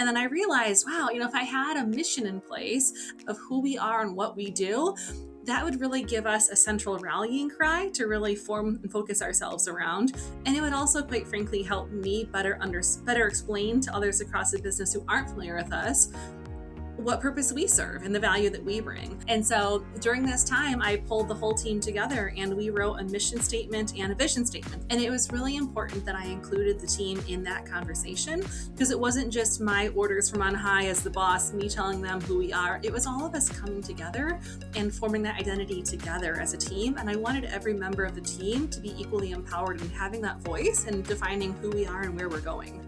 And then I realized, wow, if I had a mission in place of who we are and what we do, that would really give us a central rallying cry to really form and focus ourselves around. And it would also, quite frankly, help me better explain to others across the business who aren't familiar with us what purpose we serve and the value that we bring. And so during this time, I pulled the whole team together and we wrote a mission statement and a vision statement. And it was really important that I included the team in that conversation, because it wasn't just my orders from on high as the boss, me telling them who we are. It was all of us coming together and forming that identity together as a team. And I wanted every member of the team to be equally empowered in having that voice and defining who we are and where we're going.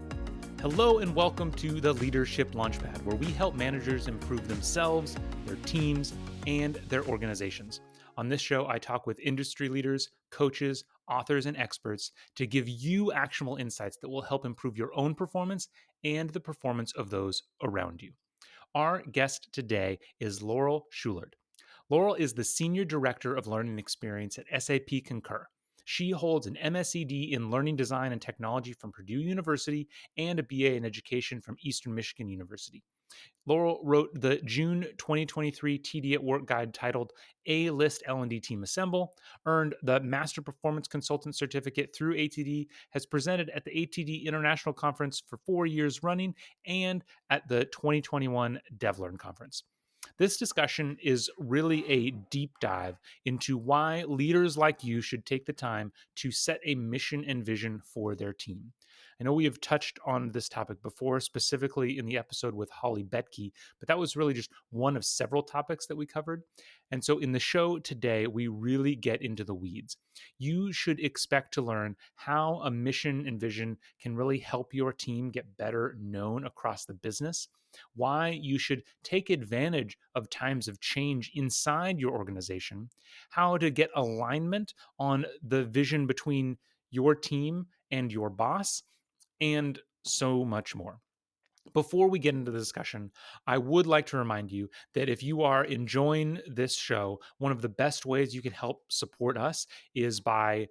Hello and welcome to the Leadership Launchpad, where we help managers improve themselves, their teams, and their organizations. On this show, I talk with industry leaders, coaches, authors, and experts to give you actionable insights that will help improve your own performance and the performance of those around you. Our guest today is Laurel Schulert. Laurel is the Senior Director of Learning Experience at SAP Concur. She holds an MSED in Learning Design and Technology from Purdue University and a BA in Education from Eastern Michigan University. Laurel wrote the June 2023 TD at Work guide titled A-List L&D Team Assemble, earned the Master Performance Consultant Certificate through ATD, has presented at the ATD International Conference for 4 years running, and at the 2021 DevLearn Conference. This discussion is really a deep dive into why leaders like you should take the time to set a mission and vision for their team. I know we have touched on this topic before, specifically in the episode with Holly Betke, but that was really just one of several topics that we covered. And so in the show today, we really get into the weeds. You should expect to learn how a mission and vision can really help your team get better known across the business, why you should take advantage of times of change inside your organization, how to get alignment on the vision between your team and your boss, and so much more. Before we get into the discussion, I would like to remind you that if you are enjoying this show, one of the best ways you can help support us is by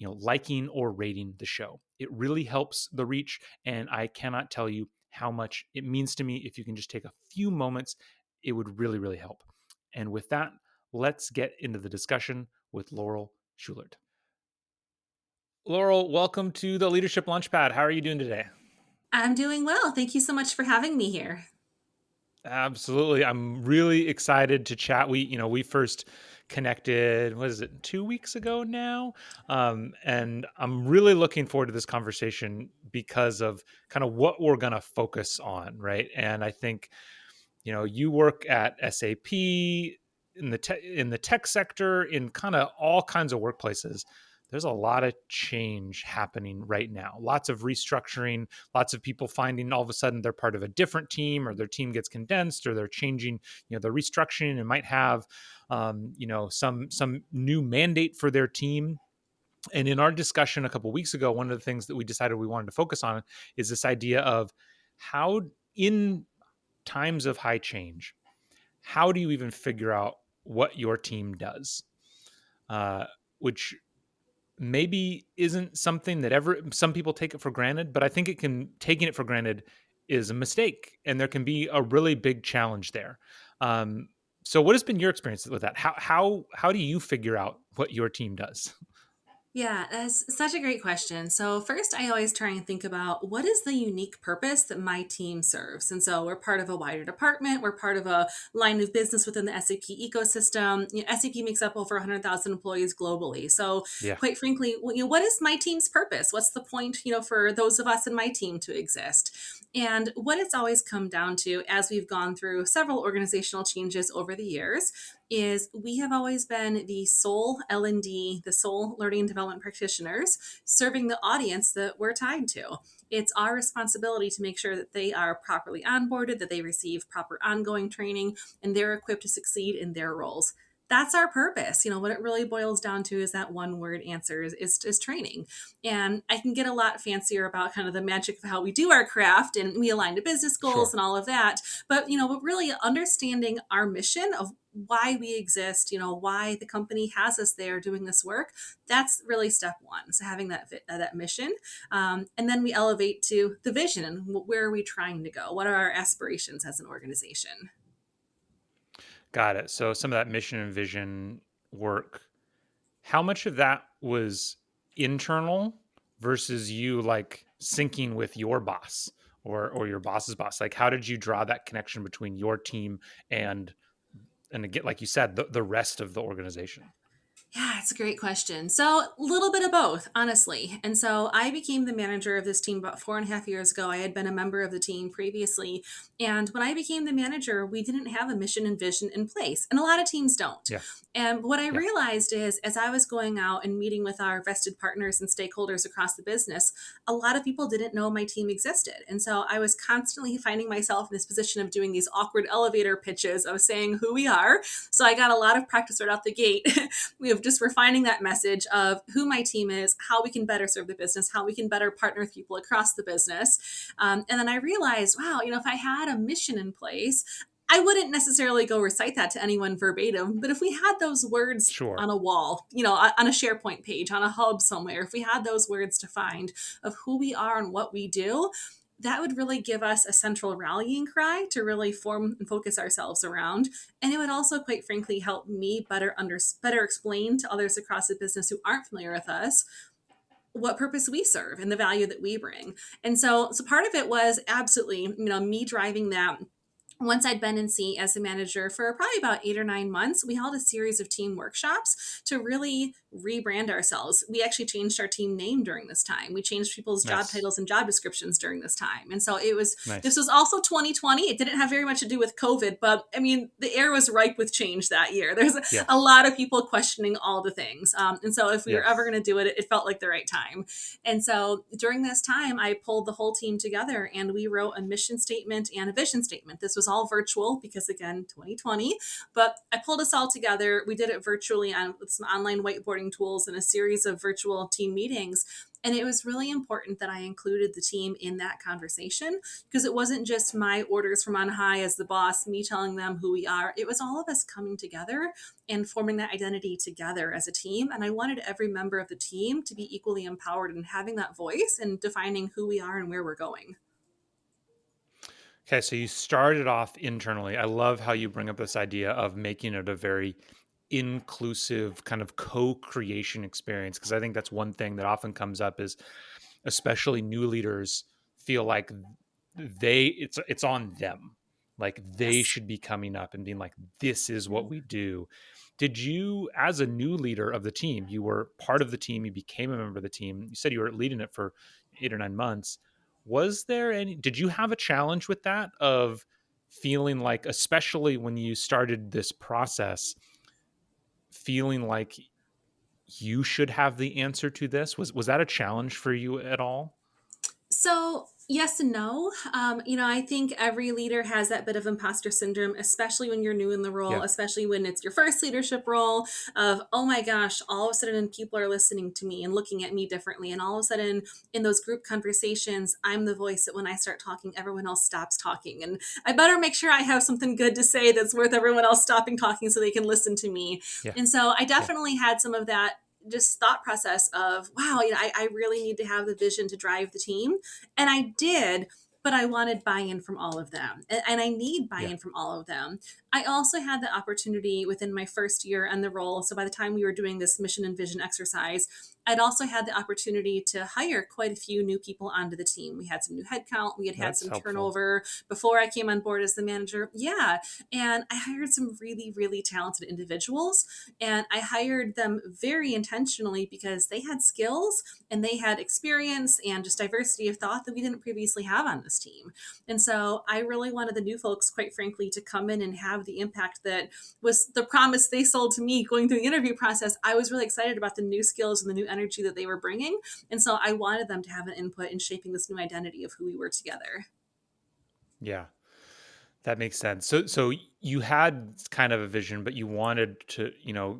liking or rating the show. It really helps the reach, and I cannot tell you how much it means to me. If you can just take a few moments, it would really, really help. And with that, let's get into the discussion with Laurel Schulert. Laurel, welcome to the Leadership Launchpad. How are you doing today? I'm doing well. Thank you so much for having me here. Absolutely. I'm really excited to chat. We first connected, what is it, 2 weeks ago now? And I'm really looking forward to this conversation because of kind of what we're going to focus on, right? And I think, you work at SAP in the tech sector, in kind of all kinds of workplaces. There's a lot of change happening right now. Lots of restructuring, lots of people finding all of a sudden they're part of a different team, or their team gets condensed, or they're changing, the restructuring, and might have, some new mandate for their team. And in our discussion a couple of weeks ago, one of the things that we decided we wanted to focus on is this idea of how, in times of high change, how do you even figure out what your team does? Which maybe isn't something that some people take it for granted, but I think taking it for granted is a mistake, and there can be a really big challenge there. So what has been your experience with that? How do you figure out what your team does? Yeah, that's such a great question. So, first, I always try and think about what is the unique purpose that my team serves. And so, we're part of a wider department, we're part of a line of business within the SAP ecosystem. SAP makes up over 100,000 employees globally. So, Yeah. quite frankly, what is my team's purpose? What's the point, for those of us in my team to exist? And what it's always come down to, as we've gone through several organizational changes over the years, is we have always been the sole L&D, the sole learning and development practitioners, serving the audience that we're tied to. It's our responsibility to make sure that they are properly onboarded, that they receive proper ongoing training, and they're equipped to succeed in their roles. That's our purpose. What it really boils down to is that one word answer is training. And I can get a lot fancier about kind of the magic of how we do our craft, and we align to business goals Sure. and all of that. But really understanding our mission of why we exist, why the company has us there doing this work. That's really step one. So having that mission, and then we elevate to the vision and where are we trying to go? What are our aspirations as an organization? Got it. So some of that mission and vision work, how much of that was internal versus you like syncing with your boss or your boss's boss? Like how did you draw that connection between your team and again, like you said, the rest of the organization? Yeah, it's a great question. So, a little bit of both, honestly. And so, I became the manager of this team about 4.5 years ago. I had been a member of the team previously. And when I became the manager, we didn't have a mission and vision in place. And a lot of teams don't. Yeah. And what I Yeah. realized is, as I was going out and meeting with our vested partners and stakeholders across the business, a lot of people didn't know my team existed. And so, I was constantly finding myself in this position of doing these awkward elevator pitches of saying who we are. So, I got a lot of practice right out the gate. We have just refining that message of who my team is, how we can better serve the business, how we can better partner with people across the business. And then I realized, wow, if I had a mission in place, I wouldn't necessarily go recite that to anyone verbatim, but if we had those words Sure. on a wall, on a SharePoint page, on a hub somewhere, if we had those words defined of who we are and what we do, that would really give us a central rallying cry to really form and focus ourselves around. And it would also, quite frankly, help me better explain to others across the business who aren't familiar with us what purpose we serve and the value that we bring. And so part of it was absolutely, me driving that. Once I'd been in seat as a manager for probably about 8 or 9 months, we held a series of team workshops to really rebrand ourselves. We actually changed our team name during this time. We changed people's job Nice. titles and job descriptions during this time. And so this Nice. was also 2020. It didn't have very much to do with COVID, but I mean, the air was ripe with change that year. There's a Yes. lot of people questioning all the things. And so if we were ever Yes. going to do it, it felt like the right time. And so during this time, I pulled the whole team together and we wrote a mission statement and a vision statement. This was all virtual because, again, 2020, but I pulled us all together. We did it virtually with some online whiteboarding tools and a series of virtual team meetings. And it was really important that I included the team in that conversation because it wasn't just my orders from on high as the boss, me telling them who we are. It was all of us coming together and forming that identity together as a team. And I wanted every member of the team to be equally empowered in having that voice and defining who we are and where we're going. Okay, so you started off internally. I love how you bring up this idea of making it a very inclusive kind of co-creation experience because I think that's one thing that often comes up is especially new leaders feel like it's on them. Like they Yes. should be coming up and being like this is what we do. Did you as a new leader of the team, you were part of the team, you became a member of the team. You said you were leading it for 8 or 9 months. Was there any did you have a challenge with that of feeling like especially when you started this process feeling like you should have the answer to this? Was that a challenge for you at all? So, yes and no. I think every leader has that bit of imposter syndrome, especially when you're new in the role, Yeah. especially when it's your first leadership role of, oh my gosh, all of a sudden people are listening to me and looking at me differently. And all of a sudden in those group conversations, I'm the voice that when I start talking, everyone else stops talking. And I better make sure I have something good to say that's worth everyone else stopping talking so they can listen to me. Yeah. And so I Yeah. definitely had some of that just thought process of, wow, I really need to have the vision to drive the team. And I did, but I wanted buy-in from all of them. And I need Yeah. buy-in from all of them. I also had the opportunity within my first year in the role. So by the time we were doing this mission and vision exercise, I'd also had the opportunity to hire quite a few new people onto the team. We had some new headcount. We had That's some helpful. turnover before I came on board as the manager. Yeah. And I hired some really, really talented individuals. And I hired them very intentionally because they had skills and they had experience and just diversity of thought that we didn't previously have on this team. And so I really wanted the new folks, quite frankly, to come in and have the impact that was the promise they sold to me going through the interview process. I was really excited about the new skills and the new energy that they were bringing. And so I wanted them to have an input in shaping this new identity of who we were together. Yeah. That makes sense. So you had kind of a vision, but you wanted to,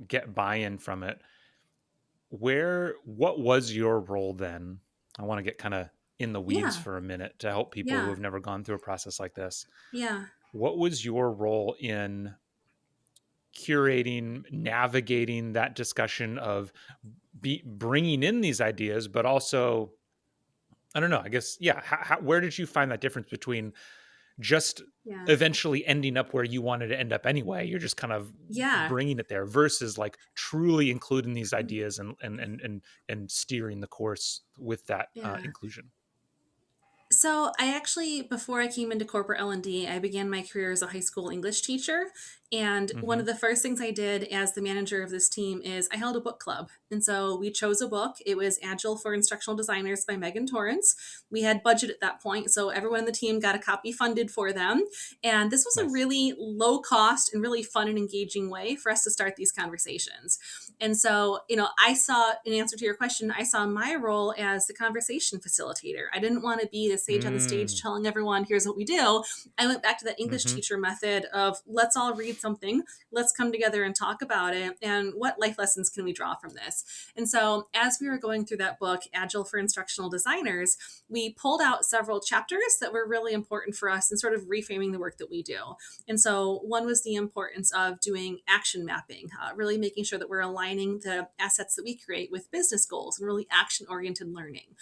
get buy-in from it. What was your role then? I want to get kind of in the weeds Yeah. for a minute to help people who Yeah. have never gone through a process like this. Yeah. What was your role in curating, navigating that discussion of bringing in these ideas, but also, I don't know, I guess, yeah. Where did you find that difference between just Yeah. eventually ending up where you wanted to end up anyway? You're just kind of Yeah. bringing it there versus like truly including these ideas and steering the course with that Yeah. inclusion. So I actually, before I came into corporate L&D, I began my career as a high school English teacher. And one Hmm. of the first things I did as the manager of this team is I held a book club. And so we chose a book. It was Agile for Instructional Designers by Megan Torrance. We had budget at that point, so everyone in the team got a copy funded for them. And this was a Nice. really low cost and really fun and engaging way for us to start these conversations. And so, I saw, in answer to your question, I saw my role as the conversation facilitator. I didn't want to be the sage on the stage Mm. telling everyone, here's what we do. I went back to that English Hmm. teacher method of let's all read something, let's come together and talk about it, and what life lessons can we draw from this. And so, as we were going through that book, Agile for Instructional Designers, we pulled out several chapters that were really important for us in sort of reframing the work that we do. And so, one was the importance of doing action mapping, really making sure that we're aligning the assets that we create with business goals and really action oriented learning.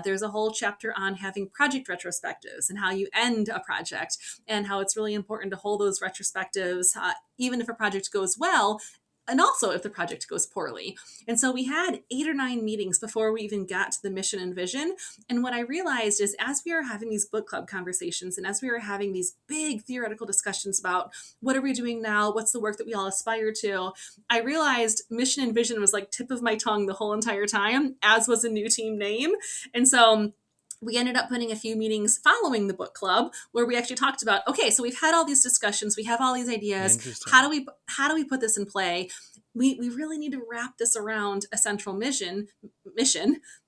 There's a whole chapter on having project retrospectives and how you end a project, and how it's really important to hold those retrospectives, even if a project goes well, and also if the project goes poorly. And so we had 8 or 9 meetings before we even got to the mission and vision. And what I realized is, as we were having these book club conversations and as we were having these big theoretical discussions about what are we doing now, what's the work that we all aspire to, I realized mission and vision was like tip of my tongue the whole entire time, as was a new team name. And so we ended up putting a few meetings following the book club where we actually talked about, okay, so we've had all these discussions, we have all these ideas, how do Interesting. we put this in play? We really need to wrap this around a central mission,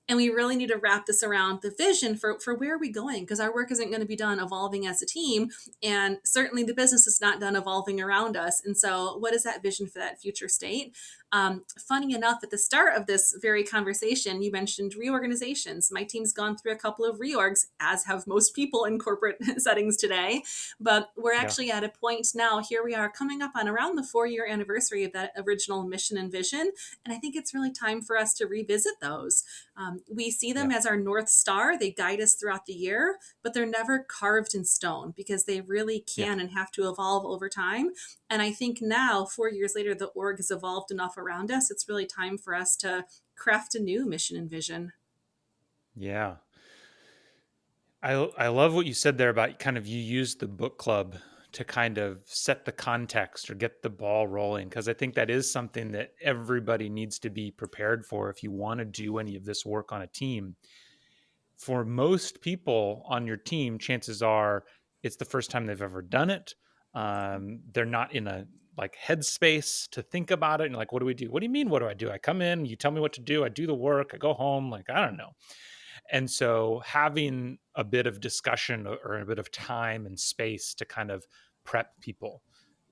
and we really need to wrap this around the vision for where are we going, because our work isn't going to be done evolving as a team, and certainly the business is not done evolving around us. And so what is that vision for that future state? Funny enough, at the start of this very conversation, you mentioned reorganizations. My team's gone through a couple of reorgs, as have most people in corporate settings today. But we're Yeah. actually at a point now, here we are coming up on around the 4-year anniversary of that original mission and vision. And I think it's really time for us to revisit those. We see them Yeah. as our North Star. They guide us throughout the year, but they're never carved in stone because they really Yeah. can and have to evolve over time. And I think now, 4 years later, the org has evolved enough around us. It's really time for us to craft a new mission and vision. Yeah. I love what you said there about kind of you use the book club to kind of set the context or get the ball rolling, because I think that is something that everybody needs to be prepared for if you want to do any of this work on a team. For most people on your team, chances are it's the first time they've ever done it. They're not in a like headspace to think about it. And like, what do we do? What do you mean? What do I do? I come in, you tell me what to do. I do the work. I go home. Like, I don't know. And so having a bit of discussion or a bit of time and space to kind of prep people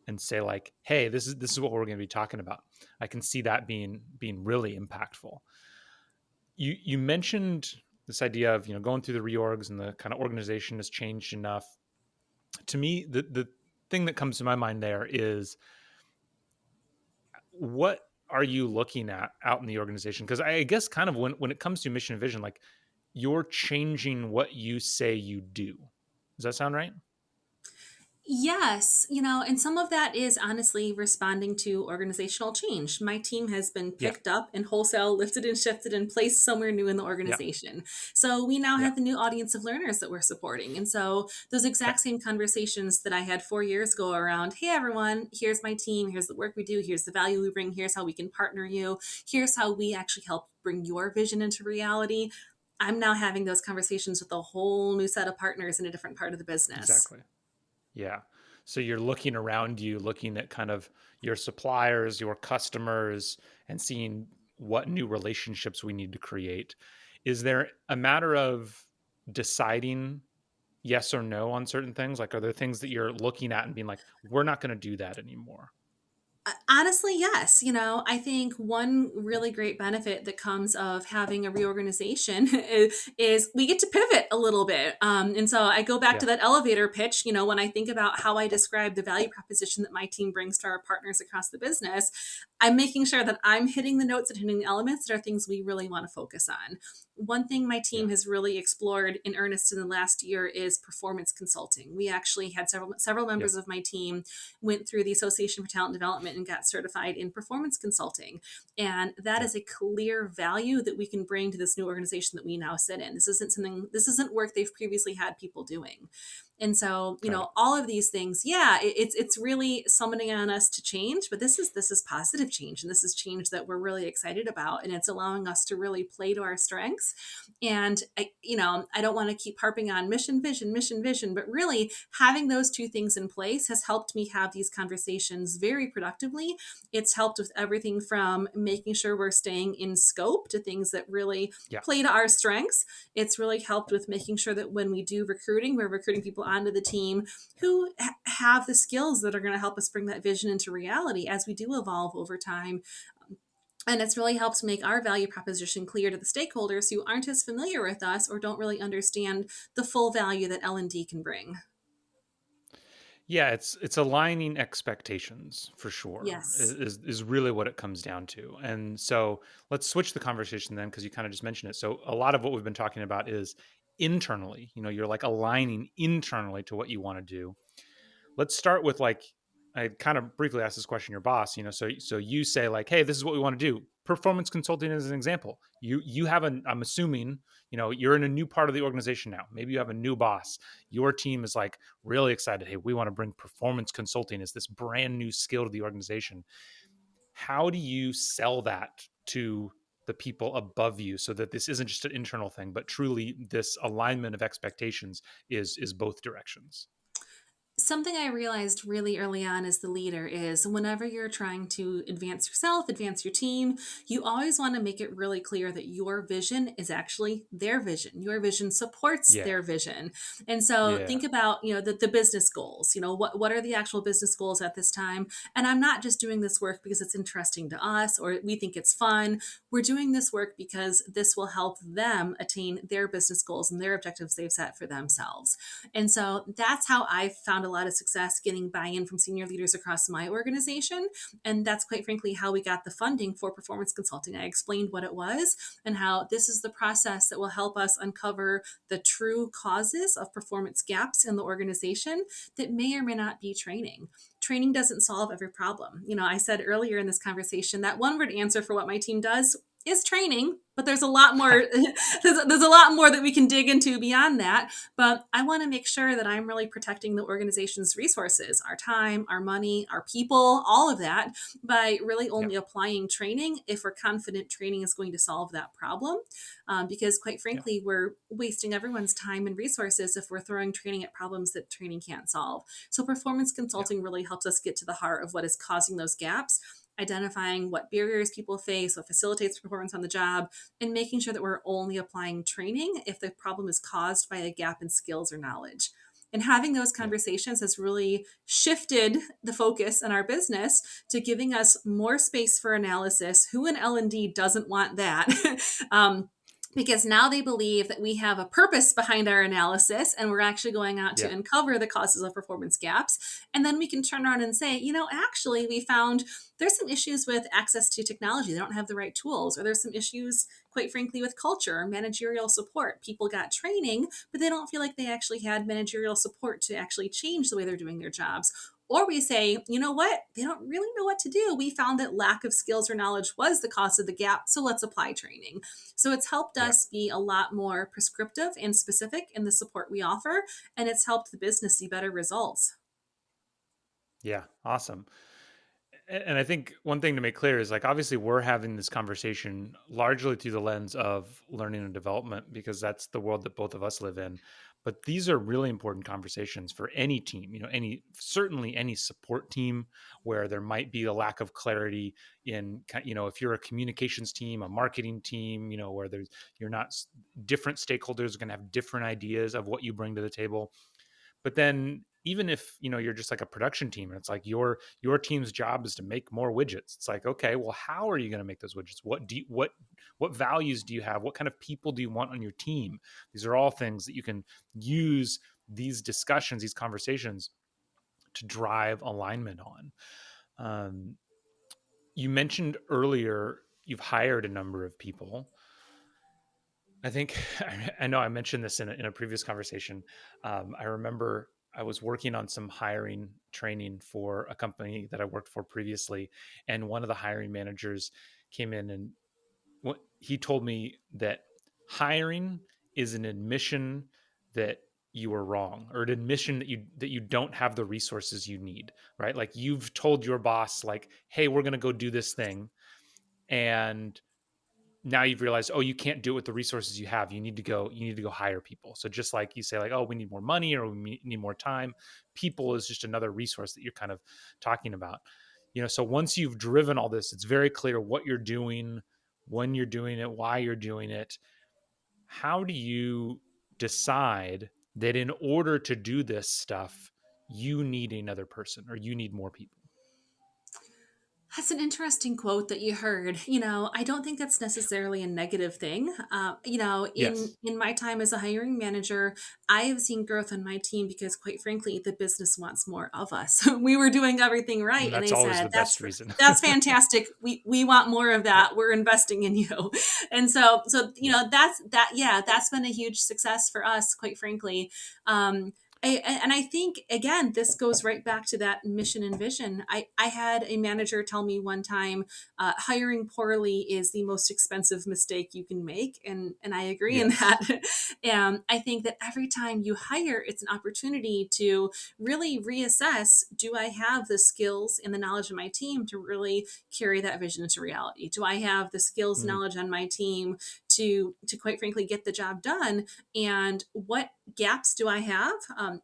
and say like, hey, this is what we're going to be talking about. I can see that being really impactful. You mentioned this idea of, going through the reorgs and the kind of organization has changed enough. To me, the thing that comes to my mind there is, what are you looking at out in the organization? Because I guess kind of when it comes to mission and vision, like, you're changing what you say you do. Does that sound right? Yes, and some of that is honestly responding to organizational change. My team has been Yeah. picked up and wholesale lifted and shifted and placed somewhere new in the Yeah. organization. So we now Yeah. have a new audience of learners that we're supporting. And so those Okay. exact same conversations that I had 4 years ago around, hey, everyone, here's my team, here's the work we do, here's the value we bring, here's how we can partner you, here's how we actually help bring your vision into reality. I'm now having those conversations with a whole new set of partners in a different part of the business. Exactly. Yeah. So you're looking around you, looking at kind of your suppliers, your customers, and seeing what new relationships we need to create. Is there a matter of deciding yes or no on certain things? Like, are there things that you're looking at and being like, we're not going to do that anymore? Honestly, yes. I think one really great benefit that comes of having a reorganization is we get to pivot a little bit. And so I go back to Yeah. that elevator pitch. When I think about how I describe the value proposition that my team brings to our partners across the business, I'm making sure that I'm hitting the notes and hitting the elements that are things we really want to focus on. One thing my Yeah. team has really explored in earnest in the last year is performance consulting. We actually had several Yeah. members of my team went through the Association for Talent Development and got certified in performance consulting. And that Yeah. is a clear value that we can bring to this new organization that we now sit in. This isn't work they've previously had people doing. And so, Got it. all of these things, yeah, it's really summoning on us to change, but this is positive change, and this is change that we're really excited about, and it's allowing us to really play to our strengths. And I don't want to keep harping on mission, vision, but really having those two things in place has helped me have these conversations very productively. It's helped with everything from making sure we're staying in scope to things that really Yeah. play to our strengths. It's really helped with making sure that when we do recruiting, we're recruiting people onto the team who have the skills that are going to help us bring that vision into reality as we do evolve over time. And it's really helped make our value proposition clear to the stakeholders who aren't as familiar with us or don't really understand the full value that L&D can bring. Yeah, it's aligning expectations for sure Yes. is really what it comes down to. And so let's switch the conversation then because you kind of just mentioned it. So a lot of what we've been talking about is internally, you're like aligning internally to what you want to do. Let's start with like I kind of briefly asked this question your boss, so you say like, hey, this is what we want to do. Performance consulting is an example. You have an I'm assuming, you're in a new part of the organization now. Maybe you have a new boss. Your team is like really excited. Hey, we want to bring performance consulting as this brand new skill to the organization. How do you sell that to the people above you so that this isn't just an internal thing, but truly this alignment of expectations is both directions? Something I realized really early on as the leader is whenever you're trying to advance yourself, advance your team, you always want to make it really clear that your vision is actually their vision. Your vision supports Yeah. their vision. And so Yeah. think about, the business goals. What are the actual business goals at this time? And I'm not just doing this work because it's interesting to us or we think it's fun. We're doing this work because this will help them attain their business goals and their objectives they've set for themselves. And so that's how I've found a lot of success getting buy-in from senior leaders across my organization. And that's quite frankly how we got the funding for performance consulting. I explained what it was and how this is the process that will help us uncover the true causes of performance gaps in the organization that may or may not be training. Training doesn't solve every problem. I said earlier in this conversation that one word answer for what my team does is training, but there's a lot more there's a lot more that we can dig into beyond that. But I want to make sure that I'm really protecting the organization's resources, our time, our money, our people, all of that, by really Yeah. only applying training if we're confident training is going to solve that problem. Because quite Yeah. frankly, we're wasting everyone's time and resources if we're throwing training at problems that training can't solve. So performance Yeah. consulting really helps us get to the heart of what is causing those gaps, identifying what barriers people face, what facilitates performance on the job, and making sure that we're only applying training if the problem is caused by a gap in skills or knowledge. And having those Yeah. conversations has really shifted the focus in our business to giving us more space for analysis. Who in L&D doesn't want that? um, because now they believe that we have a purpose behind our analysis and we're actually going out to Yeah. uncover the causes of performance gaps. And then we can turn around and say, actually, we found there's some issues with access to technology. They don't have the right tools, or there's some issues, quite frankly, with culture or managerial support. People got training, but they don't feel like they actually had managerial support to actually change the way they're doing their jobs. Or we say, you know what? They don't really know what to do. We found that lack of skills or knowledge was the cause of the gap. So let's apply training. So it's helped Yeah. us be a lot more prescriptive and specific in the support we offer. And it's helped the business see better results. Yeah. Awesome. And I think one thing to make clear is like obviously we're having this conversation largely through the lens of learning and development because that's the world that both of us live in. But these are really important conversations for any team, certainly any support team where there might be a lack of clarity in, if you're a communications team, a marketing team, where you're not different stakeholders are going to have different ideas of what you bring to the table. But then even if you're just like a production team and it's like your team's job is to make more widgets. It's like, okay, well, how are you going to make those widgets? What values do you have? What kind of people do you want on your team? These are all things that you can use these discussions, these conversations, to drive alignment on. um, you mentioned earlier you've hired a number of people. I think I know I mentioned this in a previous conversation. I remember I was working on some hiring training for a company that I worked for previously, and one of the hiring managers came in and what he told me that hiring is an admission that you are wrong, or an admission that you don't have the resources you need, right? Like you've told your boss, like, hey, we're going to go do this thing, and now you've realized, oh, you can't do it with the resources you have. You need to go hire people. So just like you say, like, oh, we need more money or we need more time, people is just another resource that you're kind of talking about. So once you've driven all this, it's very clear what you're doing, when you're doing it, why you're doing it. How do you decide that in order to do this stuff, you need another person or you need more people? That's an interesting quote that you heard. I don't think that's necessarily a negative thing. In Yes. my time as a hiring manager, I have seen growth on my team because, quite frankly, the business wants more of us. We were doing everything right, And and that's they always said, the best reason. That's fantastic. We want more of Yep. that. We're investing in you." And so Yeah. that's been a huge success for us, quite frankly. And I think, again, this goes right back to that mission and vision. I had a manager tell me one time, hiring poorly is the most expensive mistake you can make. And I agree in Yes. that. And I think that every time you hire, it's an opportunity to really reassess, do I have the skills and the knowledge of my team to really carry that vision into reality? Do I have the skills, Mhm. knowledge on my team to quite frankly get the job done? And what gaps do I have?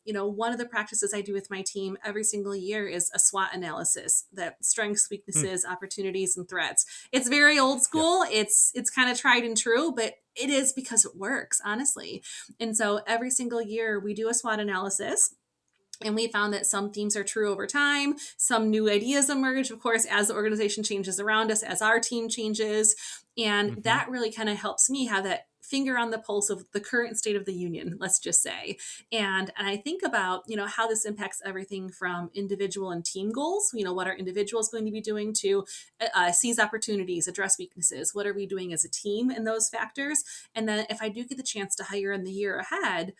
One of the practices I do with my team every single year is a SWOT analysis: that strengths, Hmm. weaknesses, opportunities, and threats. It's very old Yep. school. It's kind of tried and true, but it is because it works, honestly. And so every single year we do a SWOT analysis. And we found that some themes are true over time. Some new ideas emerge, of course, as the organization changes around us, as our team changes. And Hmm. that really kind of helps me have that finger on the pulse of the current state of the union, let's just say. And I think about, how this impacts everything from individual and team goals. What are individuals going to be doing to seize opportunities, address weaknesses? What are we doing as a team in those factors? And then if I do get the chance to hire in the year ahead,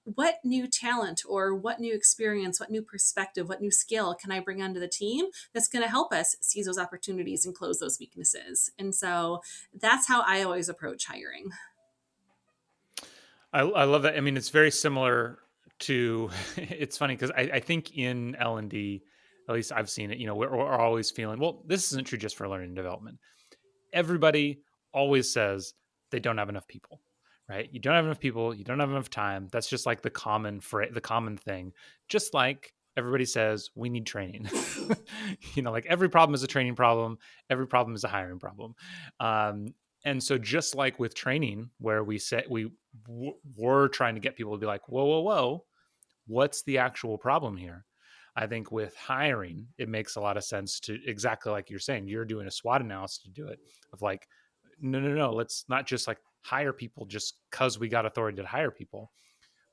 what new talent or what new experience, what new perspective, what new skill can I bring onto the team that's going to help us seize those opportunities and close those weaknesses? And so that's how I always approach hiring. I love that. I mean, it's very similar to. It's funny because I think in L&D, at least I've seen it. We're always feeling, well, this isn't true just for learning and development. Everybody always says they don't have enough people, right? You don't have enough people. You don't have enough time. That's just like the common thing. Just like everybody says, we need training. Like every problem is a training problem. Every problem is a hiring problem. Um, and so just like with training, where we said were trying to get people to be like, whoa, whoa, whoa, what's the actual problem here? I think with hiring, it makes a lot of sense to, exactly like you're saying, you're doing a SWOT analysis to do it, of like, no, no, no, let's not just like hire people just because we got authority to hire people.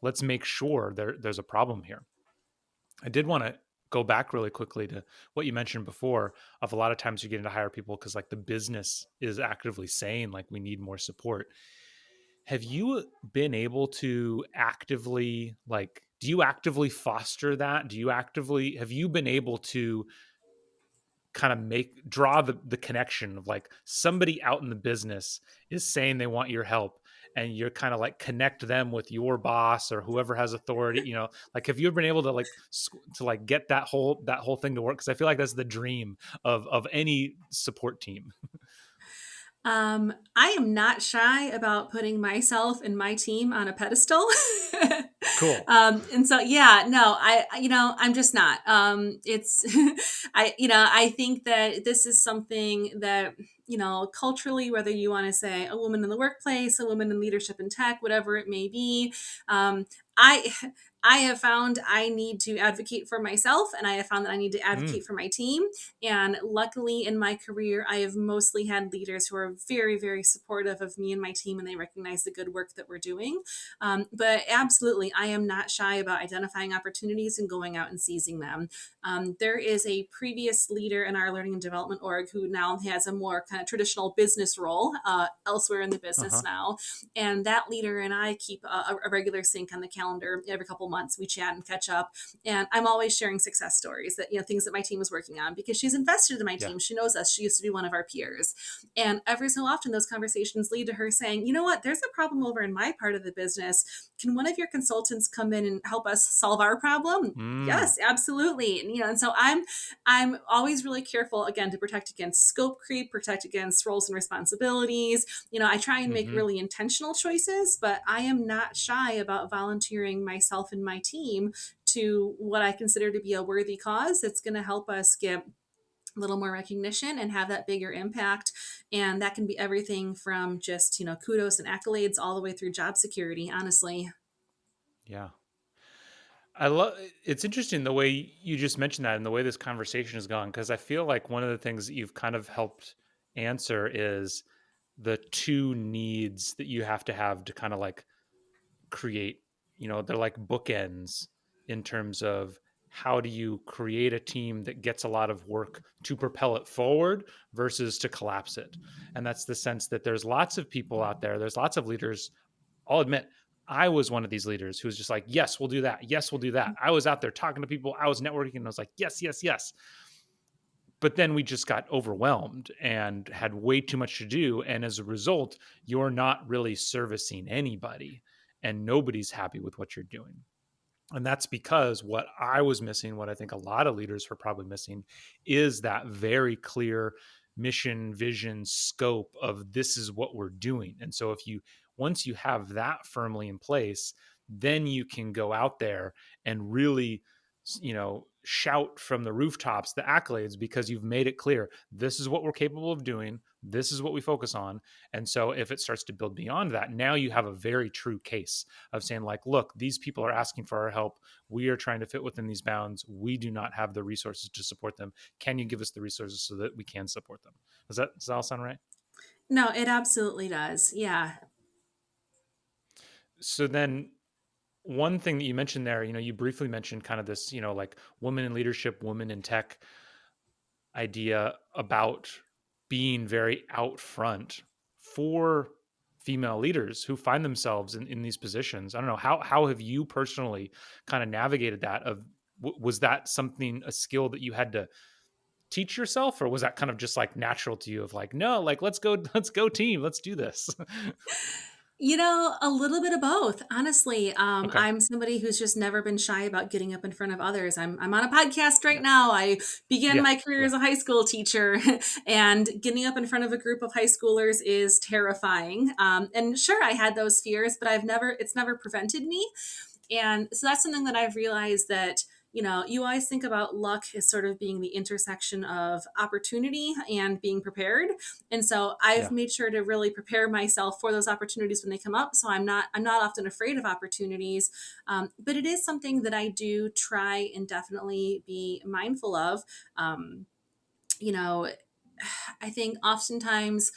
Let's make sure there's a problem here. I did want to go back really quickly to what you mentioned before, of a lot of times you're getting to hire people because like the business is actively saying like we need more support. Have you been able to actively, like, do you actively foster that? Have you been able to kind of draw the connection of like somebody out in the business is saying they want your help, and you're kind of like connect them with your boss or whoever has authority, like have you ever been able to like to like get that whole thing to work? Because I feel like that's the dream of any support team. I am not shy about putting myself and my team on a pedestal. Cool. And so, yeah, no, I'm just not. It's, I think that this is something that, culturally, whether you want to say a woman in the workplace, a woman in leadership in tech, whatever it may be, um, I, I have found I need to advocate for myself, and I have found that I need to Mm, advocate for my team. And luckily in my career, I have mostly had leaders who are very, very supportive of me and my team, and they recognize the good work that we're doing. But absolutely, I am not shy about identifying opportunities and going out and seizing them. There is a previous leader in our learning and development org who now has a more kind of traditional business role elsewhere in the business uh-huh. now. And that leader and I keep a regular sync on the calendar every couple months. We chat and catch up. And I'm always sharing success stories that, things that my team is working on because she's invested in my Yeah. team. She knows us. She used to be one of our peers. And every so often, those conversations lead to her saying, you know what, there's a problem over in my part of the business. Can one of your consultants come in and help us solve our problem? Mm, Yes, absolutely. And so I'm always really careful again to protect against scope creep, protect against roles and responsibilities. I try and make mm-hmm. really intentional choices, but I am not shy about volunteering myself and my team to what I consider to be a worthy cause that's going to help us get a little more recognition and have that bigger impact. And that can be everything from just, kudos and accolades all the way through job security, honestly. Yeah. I love it's interesting the way you just mentioned that and the way this conversation has gone because I feel like one of the things that you've kind of helped answer is the two needs that you have to kind of like create, they're like bookends in terms of how do you create a team that gets a lot of work to propel it forward versus to collapse it. And that's the sense that there's lots of people out there, there's lots of leaders. I'll admit, I was one of these leaders who was just like, yes, we'll do that. Yes, we'll do that. I was out there talking to people. I was networking and I was like, yes, yes, yes. But then we just got overwhelmed and had way too much to do. And as a result, you're not really servicing anybody and nobody's happy with what you're doing. And that's because what I was missing, what I think a lot of leaders are probably missing, is that very clear mission, vision, scope of this is what we're doing. And so if you once you have that firmly in place, then you can go out there and really, shout from the rooftops the accolades because you've made it clear this is what we're capable of doing. This is what we focus on. And so if it starts to build beyond that, now you have a very true case of saying like, look, these people are asking for our help. We are trying to fit within these bounds. We do not have the resources to support them. Can you give us the resources so that we can support them? Does that all sound right? No, it absolutely does. Yeah. So then one thing that you mentioned there, you briefly mentioned kind of this, like women in leadership, women in tech idea about being very out front for female leaders who find themselves in these positions. I don't know, how have you personally kind of navigated that of was that something, a skill that you had to teach yourself, or was that kind of just like natural to you of like, no, like let's go team, let's do this? A little bit of both. Honestly, Okay. I'm somebody who's just never been shy about getting up in front of others. I'm on a podcast right Yeah. now. I began Yeah. my career Yeah. as a high school teacher, and getting up in front of a group of high schoolers is terrifying. And sure, I had those fears, but it's never prevented me. And so that's something that I've realized that, you always think about luck as sort of being the intersection of opportunity and being prepared. And so I've Yeah. made sure to really prepare myself for those opportunities when they come up. So I'm not often afraid of opportunities. But it is something that I do try and definitely be mindful of. Um, you know, I think oftentimes,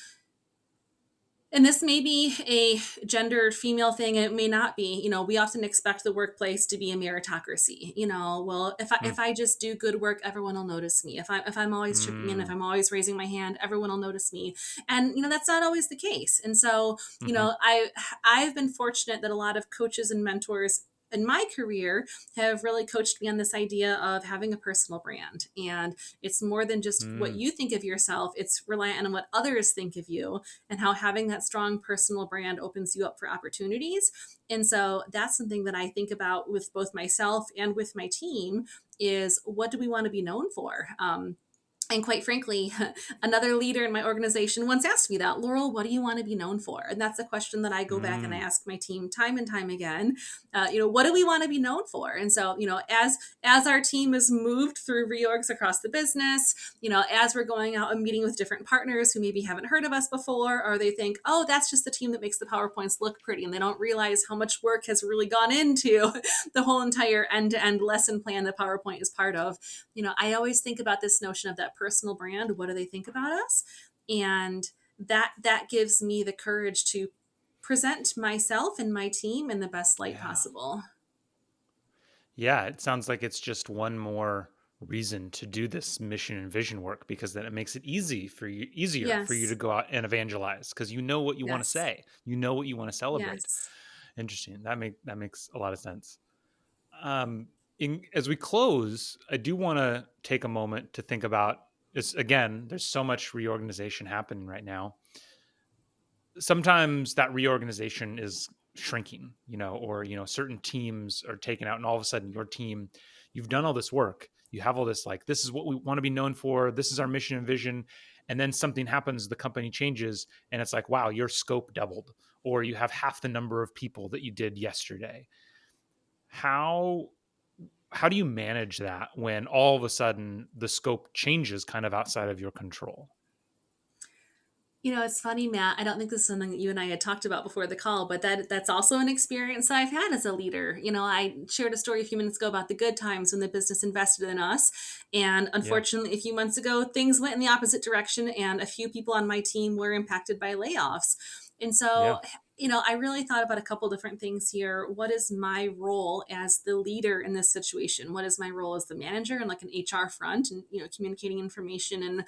and this may be a gendered female thing, and it may not be. We often expect the workplace to be a meritocracy. Well, if I Mm, if I just do good work, everyone will notice me. If I'm always chipping in, if mm, I'm always raising my hand, everyone will notice me. And that's not always the case. And so, mm-hmm, I've been fortunate that a lot of coaches and mentors in my career have really coached me on this idea of having a personal brand. And it's more than just what mm, you think of yourself, it's reliant on what others think of you, and how having that strong personal brand opens you up for opportunities. And so that's something that I think about with both myself and with my team is, what do we want to be known for? And quite frankly, another leader in my organization once asked me that, Laurel, what do you want to be known for? And that's a question that I go back and I Mm, ask my team time and time again. What do we want to be known for? And so, as our team has moved through reorgs across the business, as we're going out and meeting with different partners who maybe haven't heard of us before, or they think, oh, that's just the team that makes the PowerPoints look pretty, and they don't realize how much work has really gone into the whole entire end-to-end lesson plan that PowerPoint is part of. I always think about this notion of that personal brand. What do they think about us? And that gives me the courage to present myself and my team in the best light yeah. possible. Yeah, it sounds like it's just one more reason to do this mission and vision work, because then it makes it easier for you to Yes. go out and evangelize, because you know what you want to Yes. say, you know what you want to celebrate. Yes. Interesting. That makes a lot of sense. Um, as we close, I do want to take a moment to think about this again. There's so much reorganization happening right now. Sometimes that reorganization is shrinking, or certain teams are taken out, and all of a sudden your team, you've done all this work, you have all this, like, this is what we want to be known for, this is our mission and vision, and then something happens, the company changes, and it's like, wow, your scope doubled, or you have half the number of people that you did yesterday. How how do you manage that when all of a sudden the scope changes kind of outside of your control? It's funny, Matt. I don't think this is something that you and I had talked about before the call, but that's also an experience I've had as a leader. I shared a story a few minutes ago about the good times when the business invested in us. And Yeah. unfortunately, a few months ago, things went in the opposite direction, and a few people on my team were impacted by layoffs. And Yeah. so, I really thought about a couple different things here. What is my role as the leader in this situation? What is my role as the manager and like an HR front, and communicating information and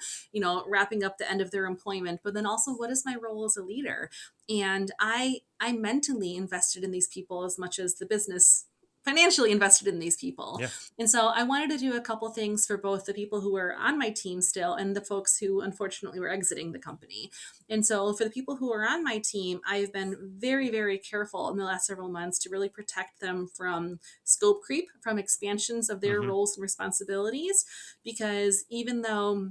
wrapping up the end of their employment? But then also, what is my role as a leader? And I mentally invested in these people as much as the business financially invested in these people. Yeah. And so I wanted to do a couple things for both the people who were on my team still and the folks who unfortunately were exiting the company. And so for the people who are on my team, I've been very, very careful in the last several months to really protect them from scope creep, from expansions of their Hmm. roles and responsibilities. Because even though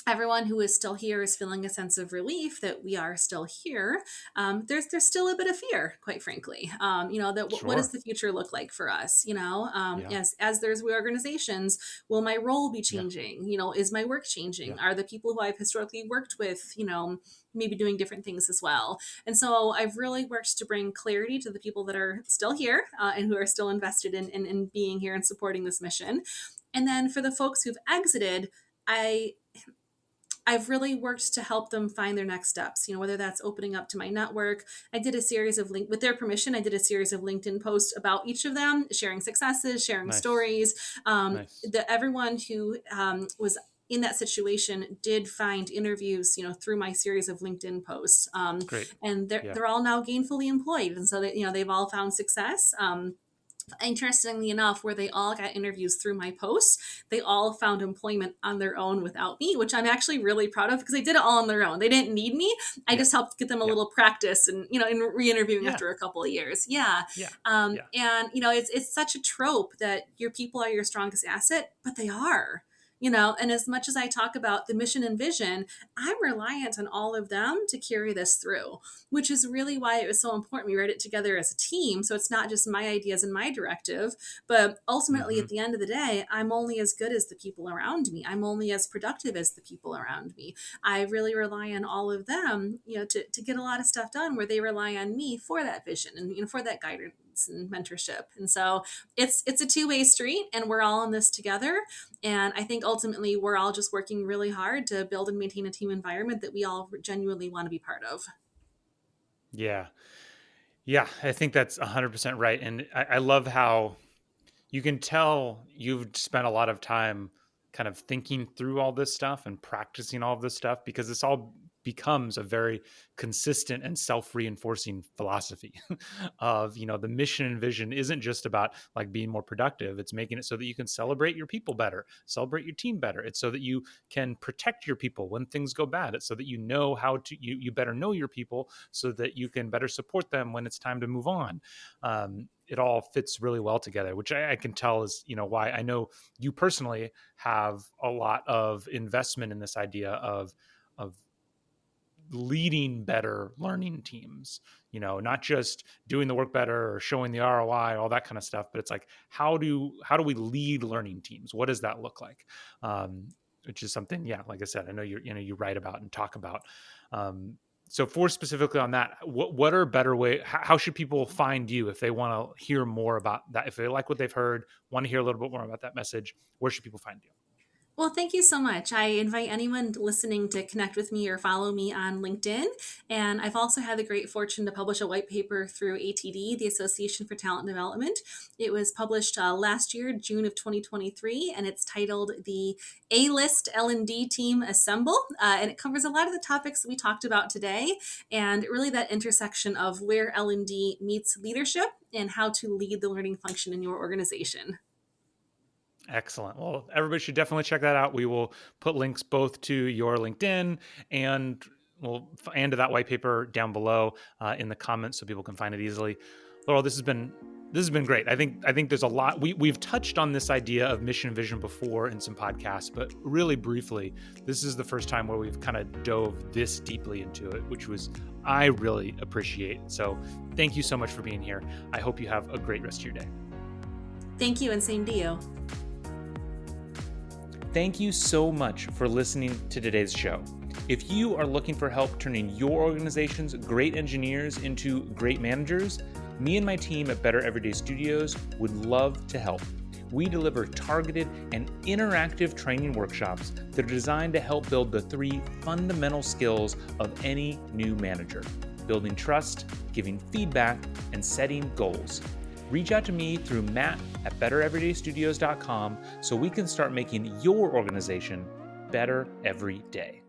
everyone who is still here is feeling a sense of relief that we are still here, there's still a bit of fear, quite frankly. That what does Sure. the future look like for us? Yeah. As there's reorganizations, will my role be Yeah. changing? Is my work Yeah. changing? Are the people who I've historically worked with, maybe doing different things as well? And so I've really worked to bring clarity to the people that are still here, and who are still invested in being here and supporting this mission. And then for the folks who've exited, I I've really worked to help them find their next steps, whether that's opening up to my network. I did a series of with their permission, I did a series of LinkedIn posts about each of them, sharing successes, sharing Nice. stories. Nice. Everyone who was in that situation did find interviews, through my series of LinkedIn posts. Great. And they're, Yeah. they're all now gainfully employed. And so that, they've all found success. Interestingly enough, where they all got interviews through my posts, they all found employment on their own without me, which I'm actually really proud of because they did it all on their own. They didn't need me. I Yeah. just helped get them a Yeah. little practice and, in re-interviewing Yeah. after a couple of years. Yeah. Yeah. Yeah. And, it's such a trope that your people are your strongest asset, but they are. And as much as I talk about the mission and vision, I'm reliant on all of them to carry this through, which is really why it was so important we write it together as a team. So it's not just my ideas and my directive, but ultimately Hmm. at the end of the day, I'm only as good as the people around me. I'm only as productive as the people around me. I really rely on all of them, to get a lot of stuff done where they rely on me for that vision and, for that guidance and mentorship. And so it's a two-way street, and we're all in this together. And I think ultimately we're all just working really hard to build and maintain a team environment that we all genuinely want to be part of. Yeah. Yeah. I think that's 100% right. And I love how you can tell you've spent a lot of time kind of thinking through all this stuff and practicing all of this stuff, because this all becomes a very consistent and self-reinforcing philosophy of, the mission and vision isn't just about like being more productive. It's making it so that you can celebrate your people better, celebrate your team better. It's so that you can protect your people when things go bad. It's so that you know how to, you better know your people so that you can better support them when it's time to move on. it all fits really well together, which I can tell is, why I know you personally have a lot of investment in this idea of leading better learning teams, not just doing the work better or showing the ROI, all that kind of stuff, but it's like, how do we lead learning teams? What does that look like? Which is something, yeah, like I said, I know you write about and talk about. So for specifically on that, what are better way? How should people find you if they want to hear more about that? If they like what they've heard, want to hear a little bit more about that message, where should people find you? Well, thank you so much. I invite anyone listening to connect with me or follow me on LinkedIn. And I've also had the great fortune to publish a white paper through ATD, the Association for Talent Development. It was published last year, June of 2023, and it's titled the A-List L&D Team Assemble. And it covers a lot of the topics we talked about today, and really that intersection of where L&D meets leadership and how to lead the learning function in your organization. Excellent. Well, everybody should definitely check that out. We will put links both to your LinkedIn and to that white paper down below in the comments so people can find it easily. Laurel, this has been great. I think there's a lot. We've touched on this idea of mission and vision before in some podcasts, but really briefly, this is the first time where we've kind of dove this deeply into it, which I really appreciate. So thank you so much for being here. I hope you have a great rest of your day. Thank you, and same to you. Thank you so much for listening to today's show. If you are looking for help turning your organization's great engineers into great managers, me and my team at Better Everyday Studios would love to help. We deliver targeted and interactive training workshops that are designed to help build the 3 fundamental skills of any new manager: building trust, giving feedback, and setting goals. Reach out to me through matt@bettereverydaystudios.com so we can start making your organization better every day.